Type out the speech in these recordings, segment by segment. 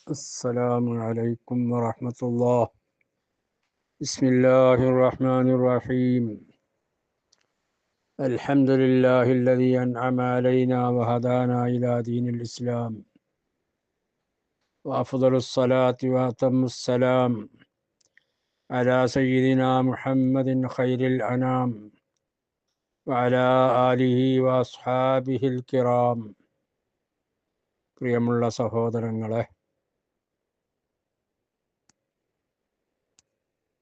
السلام عليكم ورحمة الله. بسم الله الرحمن الرحيم. الحمد لله الذي أنعم علينا وهدانا إلى دين الإسلام، وأفضل الصلاة وأتم السلام على سيدنا محمد خير الأنام وعلى آله وأصحابه الكرام. പ്രിയമുള്ള സഹോദരങ്ങളെ,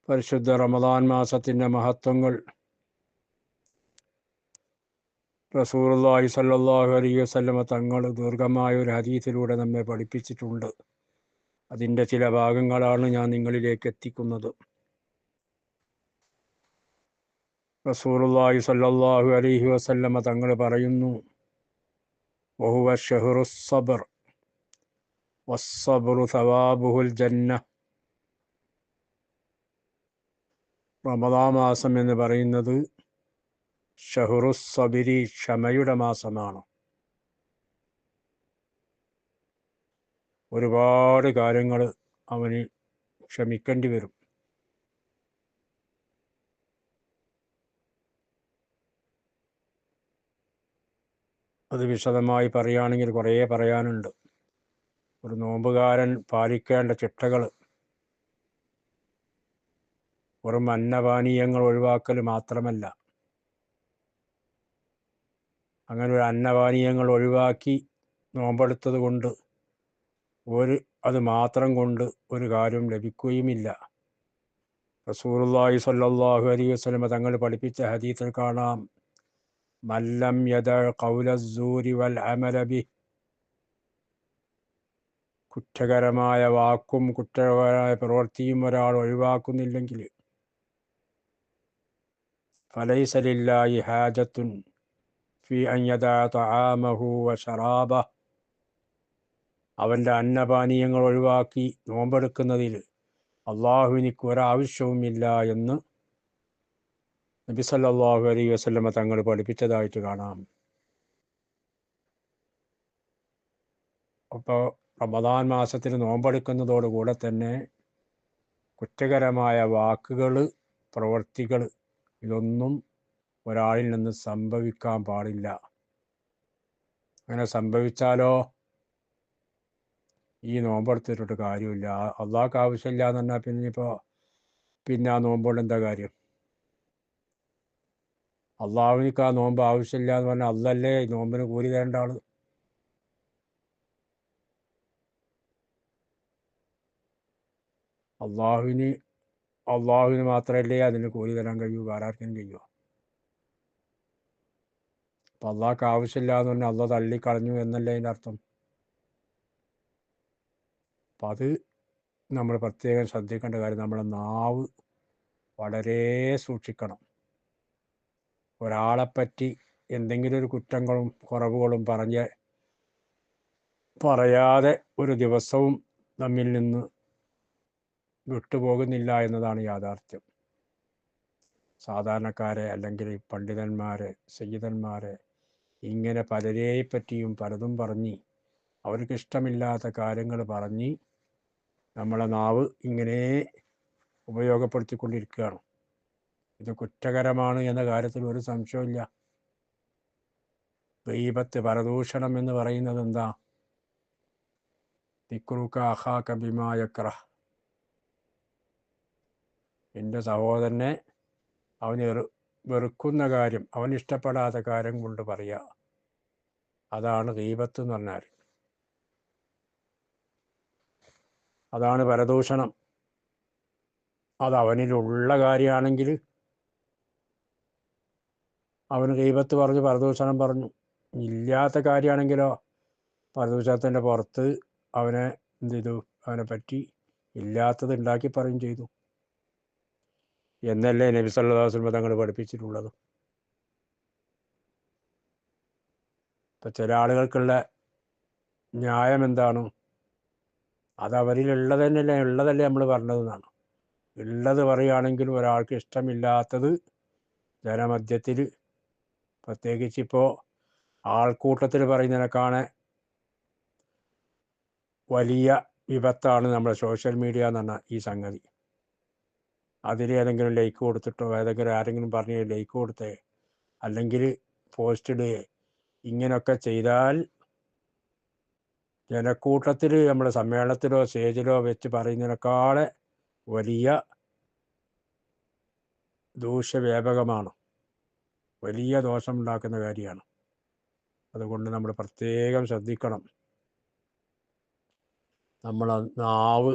പരിശുദ്ധ റമദാൻ മാസത്തിൻ്റെ മഹത്വങ്ങൾ റസൂലുള്ളാഹി സ്വല്ലല്ലാഹു അലൈഹി വസല്ലമ തങ്ങൾ ദീർഘമായ ഒരു ഹദീസിലൂടെ നമ്മെ പഠിപ്പിച്ചിട്ടുണ്ട്. അതിൻ്റെ ചില ഭാഗങ്ങളാണ് ഞാൻ നിങ്ങളിലേക്ക് എത്തിക്കുന്നത്. റസൂലുള്ളാഹി സ്വല്ലല്ലാഹു അലൈഹി വസല്ലമ തങ്ങൾ പറയുന്നു, വഹുവ ശഹ്റുസ് സബ്ർ വസ്സബ്റു സവാബുഹുൽ ജന്ന. റമദാൻ മാസം എന്ന് പറയുന്നത് ഷഹ്റുസ് സബരി, ക്ഷമയുടെ മാസമാണ്. ഒരുപാട് കാര്യങ്ങൾ അവന് ക്ഷമിക്കേണ്ടി വരും. അത് വിശദമായി പറയുകയാണെങ്കിൽ കുറേ പറയാനുണ്ട്. ഒരു നോമ്പുകാരൻ പാലിക്കേണ്ട ചിട്ടകൾ വെറും അന്നപാനീയങ്ങൾ ഒഴിവാക്കൽ മാത്രമല്ല. അങ്ങനെ ഒരു അന്നപാനീയങ്ങൾ ഒഴിവാക്കി നോമ്പെടുത്തത് കൊണ്ട് അത് മാത്രം കൊണ്ട് ഒരു കാര്യം ലഭിക്കുകയുമില്ല. റസൂലുള്ളാഹി സ്വല്ലല്ലാഹു അലൈഹി വസല്ലം തങ്ങൾ പഠിപ്പിച്ച ഹദീസിൽ കാണാം, മല്ലം യദ ഖൗലസ്സൂരി വൽ അമല ബിഹി. കുറ്റകരമായ വാക്കും കുറ്റകരമായ പ്രവൃത്തിയും ഒരാൾ ഒഴിവാക്കുന്നില്ലെങ്കിൽ, ഫലൈസ ലില്ലാഹി ഹാജത്തുൻ ഫി അൻ യദഅ തആമഹു വ ശറാബഹ. അവൻ്റെ അന്നപാനീയങ്ങൾ ഒഴിവാക്കി നോമ്പെടുക്കുന്നതിൽ അള്ളാഹുവിനിക്ക് ഒരാവശ്യവുമില്ല എന്ന് നബി സല്ലല്ലാഹു അലൈഹി വസല്ലമ തങ്ങൾ പഠിപ്പിച്ചതായിട്ട് കാണാം. അപ്പോൾ റമദാൻ മാസത്തിൽ നോമ്പെടുക്കുന്നതോടുകൂടെ തന്നെ കുറ്റകരമായ വാക്കുകൾ, പ്രവൃത്തികൾ ഇതൊന്നും ഒരാളിൽ നിന്ന് സംഭവിക്കാൻ പാടില്ല. അങ്ങനെ സംഭവിച്ചാലോ ഈ നോമ്പെടുത്തിട്ട് കാര്യമില്ല. അള്ളാഹ്ക്ക് ആവശ്യമില്ല എന്ന് പറഞ്ഞാൽ പിന്നെ ആ നോമ്പോണ്ട് എന്താ കാര്യം? അള്ളാഹുവിനിക്ക് ആ നോമ്പ് ആവശ്യമില്ല എന്ന് പറഞ്ഞാൽ അല്ലല്ലേ നോമ്പിന് കൂലി തരേണ്ട ആള്. അള്ളാഹുവിന് മാത്രമല്ലേ അതിന് കൂലി തരാൻ കഴിയൂ, വേറെ ആർക്കും കഴിയുമോ? അപ്പം അള്ളാഹ്ക്ക് ആവശ്യമില്ല എന്ന് പറഞ്ഞാൽ അള്ളാഹ് തള്ളിക്കളഞ്ഞു എന്നല്ലേ അതിൻ്റെ അർത്ഥം. അപ്പം അത് നമ്മൾ പ്രത്യേകം ശ്രദ്ധിക്കേണ്ട കാര്യം. നമ്മുടെ നാവ് വളരെ സൂക്ഷിക്കണം. ഒരാളെപ്പറ്റി എന്തെങ്കിലും ഒരു കുറ്റങ്ങളും കുറവുകളും പറയാതെ ഒരു ദിവസവും നമ്മിൽ നിന്ന് വിട്ടുപോകുന്നില്ല എന്നതാണ് യാഥാർത്ഥ്യം. സാധാരണക്കാരെ അല്ലെങ്കിൽ പണ്ഡിതന്മാരെ, സയ്യിദന്മാരെ ഇങ്ങനെ പലരെയും പറ്റിയും പലതും പറഞ്ഞ് അവർക്ക് ഇഷ്ടമില്ലാത്ത കാര്യങ്ങൾ പറഞ്ഞ് നമ്മളെ നാവ് ഇങ്ങനെ ഉപയോഗപ്പെടുത്തിക്കൊണ്ടിരിക്കുകയാണ്. ഇത് കുറ്റകരമാണ് എന്ന കാര്യത്തിൽ ഒരു സംശയമില്ല. ഗീബത്ത്, പരദൂഷണം എന്ന് പറയുന്നത് എന്താ? ദിക്റുക അഖാക ബിമാ യക്റഹ്. എൻ്റെ സഹോദരനെ അവന് വെറുക്കുന്ന കാര്യം, അവൻ ഇഷ്ടപ്പെടാത്ത കാര്യം കൊണ്ട് പറയുക, അതാണ് ഗീബത്ത് എന്ന് പറഞ്ഞാൽ. അതാണ് പരദൂഷണം. അത് അവനിലുള്ള കാര്യമാണെങ്കിൽ അവന് ഗീബത്ത് പറഞ്ഞു, പരദൂഷണം പറഞ്ഞു. ഇല്ലാത്ത കാര്യമാണെങ്കിലോ പരദൂഷണത്തിൻ്റെ പുറത്ത് അവനെ എന്ത് ചെയ്തു? അവനെ പറ്റി ഇല്ലാത്തത് ഉണ്ടാക്കി പറയും ചെയ്തു എന്നല്ലേ നബി സല്ലല്ലാഹു അലൈഹി വസല്ലം തങ്ങൾ പഠിപ്പിച്ചിട്ടുള്ളത്. ഇപ്പം ചില ആളുകൾക്കുള്ള ന്യായം എന്താണ്? അത് അവരിലുള്ളതല്ലേ നമ്മൾ പറഞ്ഞതെന്നാണ്. ഉള്ളത് പറയുകയാണെങ്കിൽ ഒരാൾക്ക് ഇഷ്ടമില്ലാത്തത് ജനമധ്യത്തിൽ, പ്രത്യേകിച്ചിപ്പോൾ ആൾക്കൂട്ടത്തിൽ പറയുന്നതിനേക്കാണ് വലിയ വിപത്താണ് നമ്മുടെ സോഷ്യൽ മീഡിയ എന്ന് പറഞ്ഞ ഈ സംഗതി. അതിൽ ഏതെങ്കിലും ലൈക്ക് കൊടുത്തിട്ടോ ഏതെങ്കിലും ആരെങ്കിലും പറഞ്ഞ് ലൈക്ക് കൊടുത്തേ അല്ലെങ്കിൽ പോസ്റ്റ് ഇടുകയെ ഇങ്ങനെയൊക്കെ ചെയ്താൽ ജനക്കൂട്ടത്തിൽ നമ്മുടെ സമ്മേളനത്തിലോ സ്റ്റേജിലോ വെച്ച് പറയുന്നതിനേക്കാളെ വലിയ ദൂഷ്യവ്യാപകമാണ്, വലിയ ദോഷമുണ്ടാക്കുന്ന കാര്യമാണ്. അതുകൊണ്ട് നമ്മൾ പ്രത്യേകം ശ്രദ്ധിക്കണം. നമ്മൾ നാവ്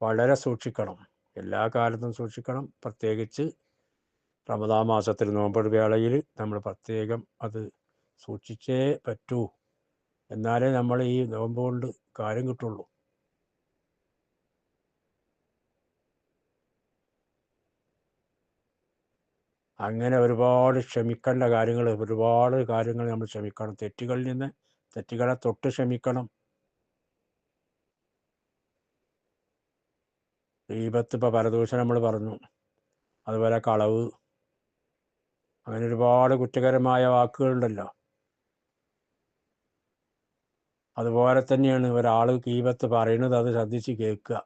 വളരെ സൂക്ഷിക്കണം, എല്ലാ കാലത്തും സൂക്ഷിക്കണം. പ്രത്യേകിച്ച് റമദാൻ മാസത്തിൽ നോമ്പ് വേളയിൽ നമ്മൾ പ്രത്യേകം അത് സൂക്ഷിച്ചേ പറ്റൂ. എന്നാലേ നമ്മൾ ഈ നോമ്പ് കൊണ്ട് കാര്യം കിട്ടുള്ളൂ. അങ്ങനെ ഒരുപാട് ക്ഷമിക്കേണ്ട കാര്യങ്ങൾ, ഒരുപാട് കാര്യങ്ങൾ നമ്മൾ ക്ഷമിക്കണം. തെറ്റുകളിൽ നിന്ന് തെറ്റുകളെ തൊട്ട് ക്ഷമിക്കണം. ഗീബത്ത് ഇപ്പോൾ പരദൂഷണം നമ്മൾ പറഞ്ഞു, അതുപോലെ കളവ്, അങ്ങനെ ഒരുപാട് കുറ്റകരമായ വാക്കുകളുണ്ടല്ലോ. അതുപോലെ തന്നെയാണ് ഒരാൾ ഗീബത്ത് പറയുന്നത് അത് ശ്രദ്ധിച്ച് കേൾക്കുക.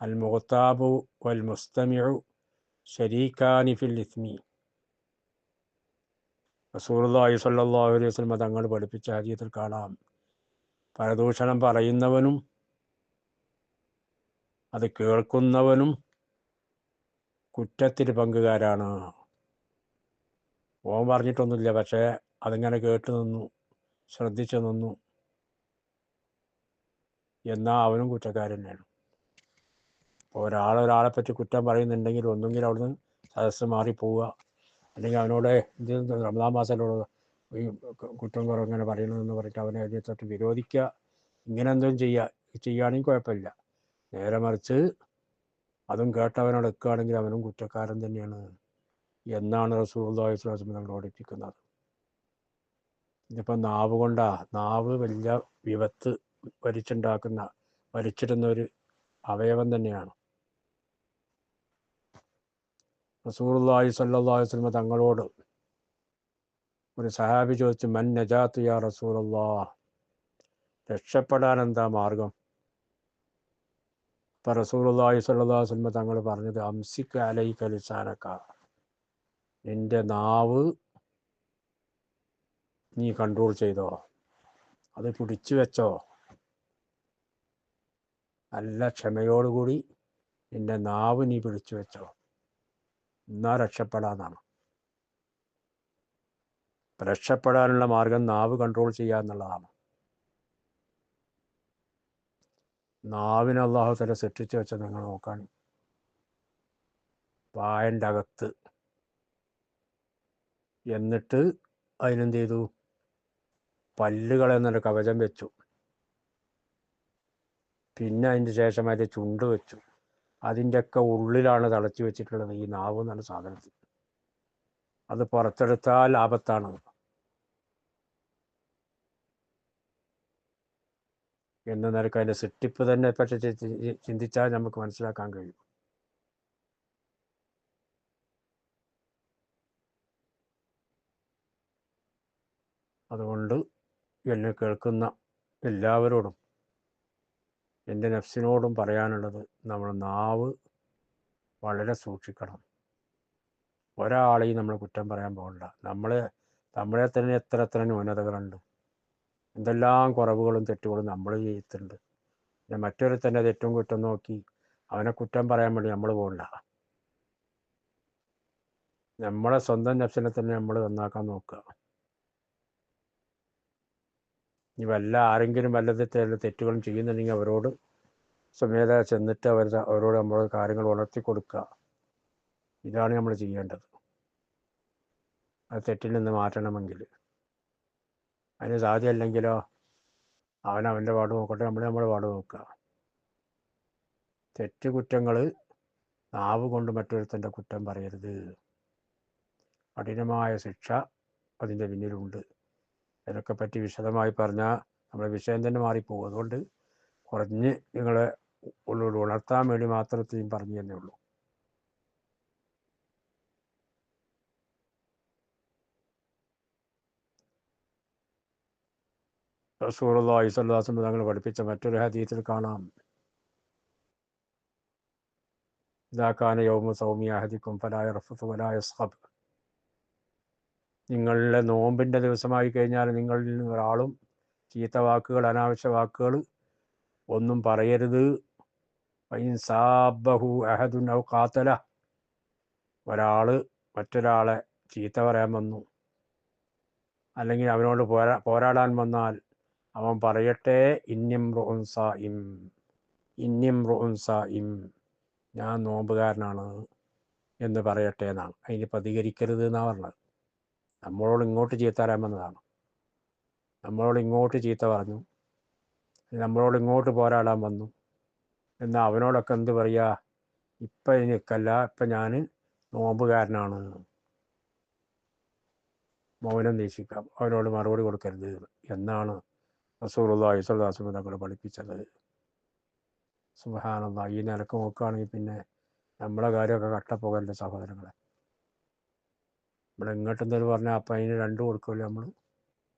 അൽ മുഖ്താബു വൽ മുസ്തമിഉ ശരീക്കാനി ഫിൽ ഇസ്മി. റസൂലുള്ളാഹി സ്വല്ലല്ലാഹു അലൈഹി വസല്ലം തങ്ങൾ പഠിപ്പിച്ച ഹദീസിൽ കാണാം, പരദൂഷണം പറയുന്നവനും അത് കേൾക്കുന്നവനും കുറ്റത്തിൽ പങ്കുകാരാണ്. ഓൻ പറഞ്ഞിട്ടൊന്നുമില്ല, പക്ഷേ അതിങ്ങനെ കേട്ട് നിന്നു, ശ്രദ്ധിച്ചു നിന്നു, എന്നാൽ അവനും കുറ്റക്കാരൻ തന്നെയാണ്. ഒരാളെ പറ്റി കുറ്റം പറയുന്നുണ്ടെങ്കിൽ ഒന്നുകിൽ അവിടുന്ന് സദസ്സ് മാറിപ്പോവുക, അല്ലെങ്കിൽ അവനോട് ഇത് റമദാൻ മാസത്തിലൂടെ ഈ കുറ്റം കുറങ്ങനെ പറയണമെന്ന് പറഞ്ഞിട്ട് അവനെ എതിർത്തിട്ട് വിരോധിക്കുക, ഇങ്ങനെ എന്തെങ്കിലും ചെയ്യുകയാണെങ്കിൽ കുഴപ്പമില്ല. നേരെ മറിച്ച് അതും കേട്ടവനോട് നിൽക്കുകയാണെങ്കിൽ അവനും കുറ്റക്കാരൻ തന്നെയാണ് എന്നാണ് റസൂലുള്ളാഹി സ്വല്ലല്ലാഹു അലൈഹി വസല്ലം നമ്മൾ പഠിപ്പിക്കുന്നത്. ഇതിപ്പോൾ നാവ് കൊണ്ടാ, നാവ് വലിയ വിപത്ത് വലിച്ചിടുന്ന ഒരു അവയവം തന്നെയാണ്. റസൂലുള്ളാഹി സ്വല്ലല്ലാഹു അലൈഹി വസല്ലം തങ്ങളോട് ഒരു സഹാബി ചോദിച്ചു, മൻ നജാത്തു യാ റസൂലല്ലാഹ്, രക്ഷപ്പെടാൻ എന്താ മാർഗം? അപ്പോൾ റസൂലുള്ളാഹി സ്വല്ലല്ലാഹു അലൈഹി വസല്ലം തങ്ങൾ പറഞ്ഞത്, അംസിക് അലൈക ലിസാനക, നിന്റെ നാവ് നീ കൺട്രോൾ ചെയ്തോ, അത് പിടിച്ചു വെച്ചോ, നല്ല ക്ഷമയോടുകൂടി നിന്റെ നാവ് നീ പിടിച്ചു വെച്ചോ, എന്നാ രക്ഷപ്പെടാന്നാണ്. രക്ഷപ്പെടാനുള്ള മാർഗം നാവ് കൺട്രോൾ ചെയ്യുക എന്നുള്ളതാണ്. നാവിന് അല്ലാഹു തആല സൃഷ്ടിച്ചു വെച്ചത് നിങ്ങൾ നോക്കാൻ, വായൻ്റെ അകത്ത്. എന്നിട്ട് അതിനെന്ത് ചെയ്തു? പല്ലുകൾ എന്നൊരു കവചം വെച്ചു. പിന്നെ അതിൻ്റെ ശേഷം അതിൻ്റെ ചുണ്ട് വെച്ചു. അതിൻ്റെയൊക്കെ ഉള്ളിലാണ് തളച്ചു വെച്ചിട്ടുള്ളത് ഈ നാവ് എന്നുള്ള സാധനത്തിൽ. അത് പുറത്തെടുത്താൽ ആപത്താണ് എന്ന നിലക്ക് അതിൻ്റെ സൃഷ്ടിപ്പ് തന്നെ പറ്റി ചിന്തിച്ചാൽ നമുക്ക് മനസ്സിലാക്കാൻ കഴിയും. അതുകൊണ്ട് എന്നെ കേൾക്കുന്ന എല്ലാവരോടും എൻ്റെ നഫ്സിനോടും പറയാനുള്ളത്, നമ്മൾ നാവ് വളരെ സൂക്ഷിക്കണം. ഒരാളെയും നമ്മൾ കുറ്റം പറയാൻ പോകണ്ട. നമ്മളെ തന്നെ എത്ര ന്യൂനതകളുണ്ട്, എന്തെല്ലാം കുറവുകളും തെറ്റുകളും നമ്മൾ ചെയ്തിട്ടുണ്ട്. പിന്നെ മറ്റൊരുത്തൻ്റെ തെറ്റും കുറ്റം നോക്കി അവനെ കുറ്റം പറയാൻ വേണ്ടി നമ്മൾ പോകണ്ട. നമ്മളെ സ്വന്തം നഫ്സിനെ തന്നെ നമ്മൾ നന്നാക്കാൻ നോക്കുക. ഇനി ആരെങ്കിലും തെറ്റുകളും ചെയ്യുന്നുണ്ടെങ്കിൽ അവരോട് സ്വമേധ ചെന്നിട്ട് അവരോട് നമ്മൾ കാര്യങ്ങൾ ഉണർത്തി കൊടുക്കുക. ഇതാണ് നമ്മൾ ചെയ്യേണ്ടത്. അത് തെറ്റിൽ നിന്ന് മാറ്റണമെങ്കിൽ. അതിന് സാധ്യമല്ലെങ്കിലോ അവൻ്റെ പാട് നോക്കട്ടെ, നമ്മുടെ പാട് നോക്കുക. കുറ്റങ്ങൾ നാവ് കൊണ്ട് മറ്റൊരുത്തൻ്റെ കുറ്റം പറയരുത്. കഠിനമായ ശിക്ഷ അതിൻ്റെ പിന്നിലുണ്ട്. ഇതിനൊക്കെ പറ്റി വിശദമായി പറഞ്ഞാൽ നമ്മുടെ വിഷയം തന്നെ മാറിപ്പോകും. അതുകൊണ്ട് കുറഞ്ഞ് നിങ്ങളെ ഉണർത്താൻ വേണ്ടി മാത്രത്തെയും പറഞ്ഞു തന്നെ ഉള്ളൂ. റസൂലുള്ളാഹി സ്വല്ലല്ലാഹു അലൈഹി വസല്ലം തങ്ങൾ പഠിപ്പിച്ച മറ്റൊരു ഹദീസിൽ കാണാം, ഇദാ കാന യൗമു സൗമി അഹദിക്കും ഫലാ യർഫുസ് വലാ യസ്ഖബ്. നിങ്ങളുടെ നോമ്പിൻ്റെ ദിവസമായി കഴിഞ്ഞാൽ നിങ്ങളിൽ നിന്ന് ഒരാളും ചീത്ത വാക്കുകൾ, അനാവശ്യ വാക്കുകൾ ഒന്നും പറയരുത്. ഫഇൻ സാബഹു അഹദുൻ ഔ ഖാതല, ഒരാൾ മറ്റൊരാളെ ചീത്ത പറയാൻ വന്നു, അല്ലെങ്കിൽ അവനോട് പോരാടാൻ വന്നാൽ അവൻ പറയട്ടെ, ഇന്നിംറുഉൻ സായിം, ഇന്നിംറുഉൻ സായിം, ഞാൻ നോമ്പുകാരനാണ് എന്ന് പറയട്ടെ എന്നാണ്. അതിന് പ്രതികരിക്കരുത് എന്നാണ് പറഞ്ഞത്. നമ്മളോട് ഇങ്ങോട്ട് ചീത്ത പറയാൻ വന്നതാണ്, നമ്മളോട് ഇങ്ങോട്ട് ചീത്ത പറഞ്ഞു, നമ്മളോട് ഇങ്ങോട്ട് പോരാടാൻ വന്നു എന്നാൽ അവനോടൊക്കെ എന്ത് പറയുക, ഇപ്പം എനിക്കല്ല, ഇപ്പം ഞാൻ നോമ്പുകാരനാണ്, മൗനം വീക്ഷിക്കാം, അവനോട് മറുപടി കൊടുക്കരുത് എന്നാണ് റസൂലുള്ളാഹി സ്വല്ലല്ലാഹു അലൈഹി വസല്ലം തങ്ങൾ പഠിപ്പിച്ചത്. സുബ്ഹാനല്ലാഹ്. ഈ നിലക്ക് നോക്കുകയാണെങ്കിൽ പിന്നെ നമ്മളെ കാര്യമൊക്കെ കട്ടപ്പോകല്ലേ സഹോദരങ്ങളെ. ഇവിടെ ഇങ്ങോട്ട് എന്തെങ്കിലും പറഞ്ഞാൽ അപ്പം അതിന് രണ്ട് കൊടുക്കുമല്ലോ നമ്മൾ.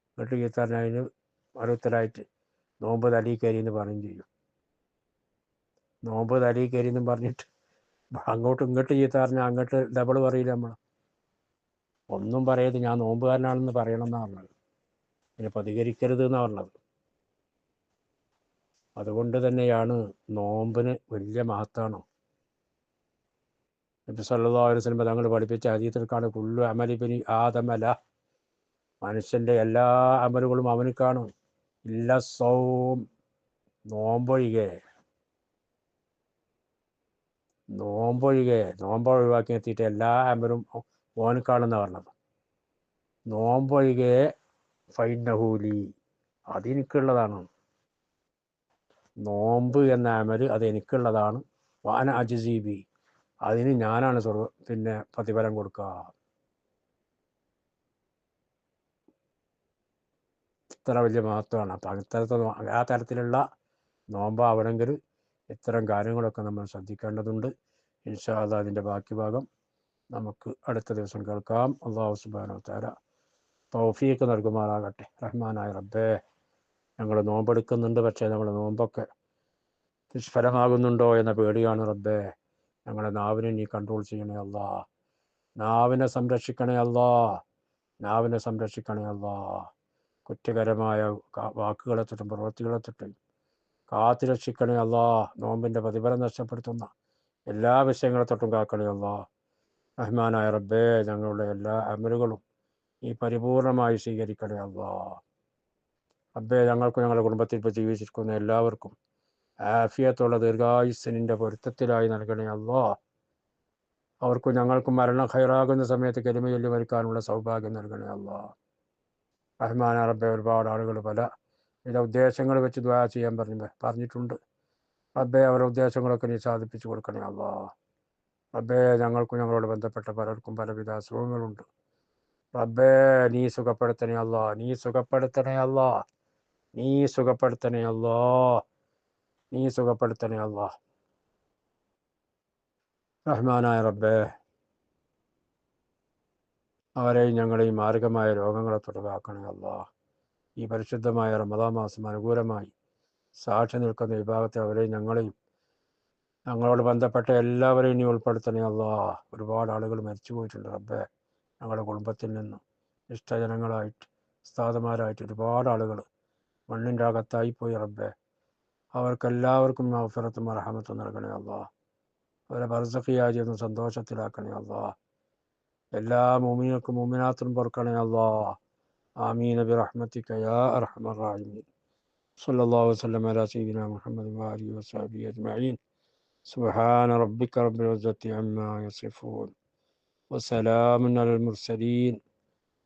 ഇങ്ങോട്ട് ചീത്ത പറഞ്ഞാൽ അതിന് ഓരോരുത്തരായിട്ട് നോമ്പ് തലയിൽ കയറി എന്ന് പറയുകയും ചെയ്യും. നോമ്പ് തലയിൽ കയറി എന്നും പറഞ്ഞിട്ട് അങ്ങോട്ട് ഇങ്ങോട്ട് ചീത്ത പറഞ്ഞാൽ അങ്ങോട്ട് ഡബിൾ പറയില്ല നമ്മൾ. ഒന്നും പറയരുത്, ഞാൻ നോമ്പുകാരനാണെന്ന് പറയണം എന്നാണ് പറഞ്ഞത്, പിന്നെ പ്രതികരിക്കരുത് എന്നാണ് പറഞ്ഞത്. അതുകൊണ്ട് തന്നെയാണ് നോമ്പിന് വലിയ മഹത്വമാണ്. നബി സല്ലല്ലാഹു അലൈഹി വസല്ലം തങ്ങൾ പഠിപ്പിച്ച ഹദീസിൽ കാണും, കുല്ലു അമലി ബനി ആദമല, മനുഷ്യൻ്റെ എല്ലാ അമലുകളും അവന് കാണും, ഇല്ല സൗം, നോമ്പൊഴികെ. നോമ്പ് ഒഴിവാക്കി എത്തിയിട്ട് എല്ലാ അമലും ഓന് കാണുന്ന പറഞ്ഞത്. നോമ്പൊഴികെ ഫൈനഹൂലി, അതെനിക്കുള്ളതാണ്. നോമ്പ് എന്ന അമല് അത് എനിക്കുള്ളതാണ്. വാന അജ്സീബി, അതിന് ഞാനാണ് പിന്നെ പ്രതിഫലം കൊടുക്കുക. ഇത്ര വലിയ മഹത്വമാണ്. അപ്പം ആ തരത്തിലുള്ള നോമ്പാവണമെങ്കിൽ ഇത്തരം കാര്യങ്ങളൊക്കെ നമ്മൾ ശ്രദ്ധിക്കേണ്ടതുണ്ട്. ഇൻഷാ അല്ലാഹ് അതിൻ്റെ ബാക്കി ഭാഗം നമുക്ക് അടുത്ത ദിവസം കേൾക്കാം. അല്ലാഹു സുബ്ഹാനഹു വ തആല തൗഫീഖ് നൽകുമാറാകട്ടെ. റഹ്മാനായ റബ്ബേ, ഞങ്ങൾ നോമ്പെടുക്കുന്നുണ്ട്, പക്ഷേ നമ്മുടെ നോമ്പൊക്കെ നിഷ്ഫലമാകുന്നുണ്ടോ എന്ന പേടിയാണ് റബ്ബേ. ഞങ്ങളുടെ നാവിനെ നീ കൺട്രോൾ ചെയ്യണേ അല്ലാ, നാവിനെ സംരക്ഷിക്കണേ അല്ലാ, നാവിനെ സംരക്ഷിക്കണേ അല്ലാ. കുറ്റകരമായ വാക്കുകളെ തൊട്ടും പ്രവൃത്തികളെ തൊട്ടും കാത്തു രക്ഷിക്കണേ അല്ലാ. നോമ്പിൻ്റെ പ്രതിഫലം നഷ്ടപ്പെടുത്തുന്ന എല്ലാ വിഷയങ്ങളെ തൊട്ടും കാക്കണേ അല്ലാ. റഹ്മാനായ റബ്ബേ, ഞങ്ങളുടെ എല്ലാ അമലുകളും നീ പരിപൂർണമായി സ്വീകരിക്കണേ അല്ലാ. റബ്ബേ, ഞങ്ങൾക്കും ഞങ്ങളുടെ കുടുംബത്തിൽ ഇപ്പോൾ ജീവിച്ചിരിക്കുന്ന എല്ലാവർക്കും ആഫിയത്തുള്ള ദീർഘായുസ്സിനിൻ്റെ പൊരുത്തത്തിലായി നൽകണേ അല്ലാ. അവർക്കും ഞങ്ങൾക്കും മരണം ഖൈറാകുന്ന സമയത്ത് കലിമ ചൊല്ലി മരിക്കാനുള്ള സൗഭാഗ്യം നൽകണേ അല്ലാ. റഹ്മാനായ റബ്ബേ, ഒരുപാട് ആളുകൾ പല ചില ഉദ്ദേശങ്ങൾ വെച്ച് ദുആ ചെയ്യാൻ പറഞ്ഞിട്ടുണ്ട്. റബ്ബേ, അവരുടെ ഉദ്ദേശങ്ങളൊക്കെ നീ സാധിപ്പിച്ചു കൊടുക്കണേ അല്ലാ. റബ്ബേ, ഞങ്ങൾക്കും ഞങ്ങളോട് ബന്ധപ്പെട്ട പലർക്കും പലവിധ അസുഖങ്ങളുണ്ട്. റബ്ബേ, നീ സുഖപ്പെടുത്തണേ അല്ലാ, നീ സുഖപ്പെടുത്തണേ അല്ലാ, നീ സുഖപ്പെടുത്തണേ അല്ലാ, നീ സുഖപ്പെടുത്തണേ അല്ലാ. റഹ്മാനായ റബ്ബേ, അവരെയും ഞങ്ങളെയും മാരകമായ രോഗങ്ങളെ തൊട്ടുകാക്കണേ അല്ലാ. ഈ പരിശുദ്ധമായ റമദാൻ മാസം അനുകൂലമായി സാക്ഷി നിൽക്കുന്ന വിഭാഗത്തെ അവരെയും ഞങ്ങളെയും ഞങ്ങളോട് ബന്ധപ്പെട്ട എല്ലാവരെയും നീ ഉൾപ്പെടുത്തണേ അല്ലാ. ഒരുപാട് ആളുകൾ മരിച്ചു പോയിട്ടുണ്ട് റബ്ബേ, ഞങ്ങളുടെ കുടുംബത്തിൽ നിന്നും ഇഷ്ടജനങ്ങളായിട്ട് ഉസ്താദുമാരായിട്ട് ഒരുപാട് ആളുകൾ മണ്ണിൻ്റെ അകത്തായിപ്പോയി റബ്ബേ. അവർക്കെല്ലാവർക്കും മഗ്ഫിറത്തും റഹ്മത്തും നൽകണേ അല്ലാ. അവരെ ബർസഖിയായി ഒന്ന് സന്തോഷത്തിലാക്കണേ അല്ലാ. എല്ലാ മുഅ്മിനീങ്ങൾക്കും മുഅ്മിനാത്തിനും പൊറുക്കണേ അല്ലാ. ആമീൻ ബിറഹ്മതിക യാ അർഹമർ റഹീമീൻ. സല്ലല്ലാഹു വസല്ലം അലാ സയ്യിദിനാ മുഹമ്മദ് വആലിഹി വസഹ്ബിഹി അജ്മഈൻ. സുബ്ഹാന റബ്ബിക റബ്ബിൽ ഇസ്സത്തി അമ്മാ യസിഫൂൻ വസലാമുൻ അലൽ മുർസലീൻ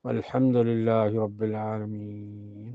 വൽഹംദുലില്ലാഹി റബ്ബിൽ ആലമീൻ.